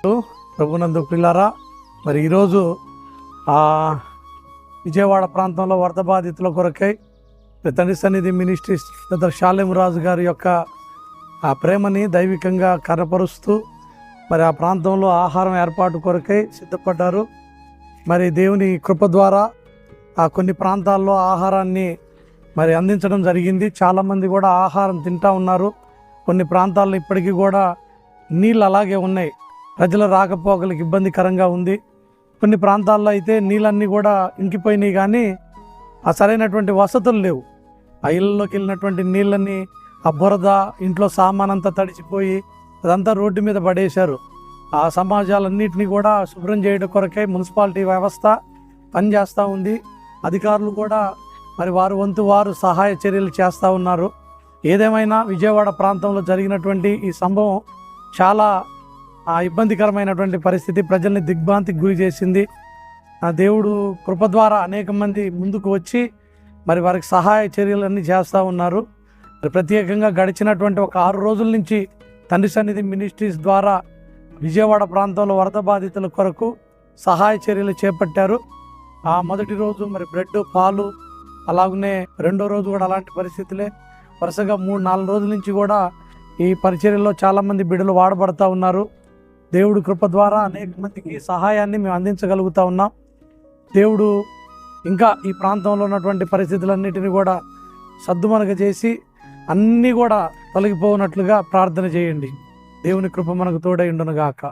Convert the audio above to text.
ప్రభునందు పిల్లారా, మరి ఈరోజు విజయవాడ ప్రాంతంలో వరద బాధితుల కొరకై తండ్రి సన్నిధి మినిస్ట్రీస్ షాలేం రాజు గారి యొక్క ఆ ప్రేమని దైవికంగా కనపరుస్తూ మరి ఆ ప్రాంతంలో ఆహారం ఏర్పాటు కొరకై సిద్ధపడ్డారు. మరి దేవుని కృప ద్వారా ఆ కొన్ని ప్రాంతాల్లో ఆహారాన్ని మరి అందించడం జరిగింది. చాలామంది కూడా ఆహారం తింటూ ఉన్నారు. కొన్ని ప్రాంతాల్లో ఇప్పటికీ కూడా నీళ్ళు అలాగే ఉన్నాయి. ప్రజల రాకపోకలకు ఇబ్బందికరంగా ఉంది. కొన్ని ప్రాంతాల్లో అయితే నీళ్ళన్నీ కూడా ఇంకిపోయినాయి, కానీ ఆ సరైనటువంటి వసతులు లేవు. ఆ ఇళ్ళలోకి వెళ్ళినటువంటి నీళ్ళన్నీ ఆ బురద, ఇంట్లో సామానంతా తడిచిపోయి అదంతా రోడ్డు మీద పడేశారు. ఆ సమాజాలన్నింటినీ కూడా శుభ్రం చేయడం కొరకై మున్సిపాలిటీ వ్యవస్థ పనిచేస్తూ ఉంది. అధికారులు కూడా మరి వారు వంతు వారు సహాయ చర్యలు చేస్తూ ఉన్నారు. ఏదేమైనా విజయవాడ ప్రాంతంలో జరిగినటువంటి ఈ సంభవం చాలా ఇబ్బందికరమైనటువంటి పరిస్థితి, ప్రజల్ని దిగ్భ్రాంతికి గురి చేసింది. ఆ దేవుడు కృప ద్వారా అనేక మంది ముందుకు వచ్చి మరి వారికి సహాయ చర్యలన్నీ చేస్తూ ఉన్నారు. ప్రత్యేకంగా గడిచినటువంటి ఒక 6 రోజుల నుంచి తండ్రి సన్నిధి మినిస్ట్రీస్ ద్వారా విజయవాడ ప్రాంతంలో వరద బాధితుల కొరకు సహాయ చర్యలు చేపట్టారు. ఆ మొదటి రోజు మరి బ్రెడ్, పాలు, అలాగనే రెండో రోజు కూడా అలాంటి పరిస్థితులే. వరుసగా 3-4 రోజుల నుంచి కూడా ఈ పరిచర్యలో చాలామంది బిడ్డలు వాడబడతా ఉన్నారు. దేవుడు కృప ద్వారా అనేక మందికి సహాయాన్ని మేము అందించగలుగుతా ఉన్నాం. దేవుడు ఇంకా ఈ ప్రాంతంలో ఉన్నటువంటి పరిస్థితులన్నిటిని కూడా సద్దుమణగ చేసి అన్నీ కూడా తొలగిపోనట్లుగా ప్రార్థన చేయండి. దేవుని కృప మనకు తోడై ఉండును గాక.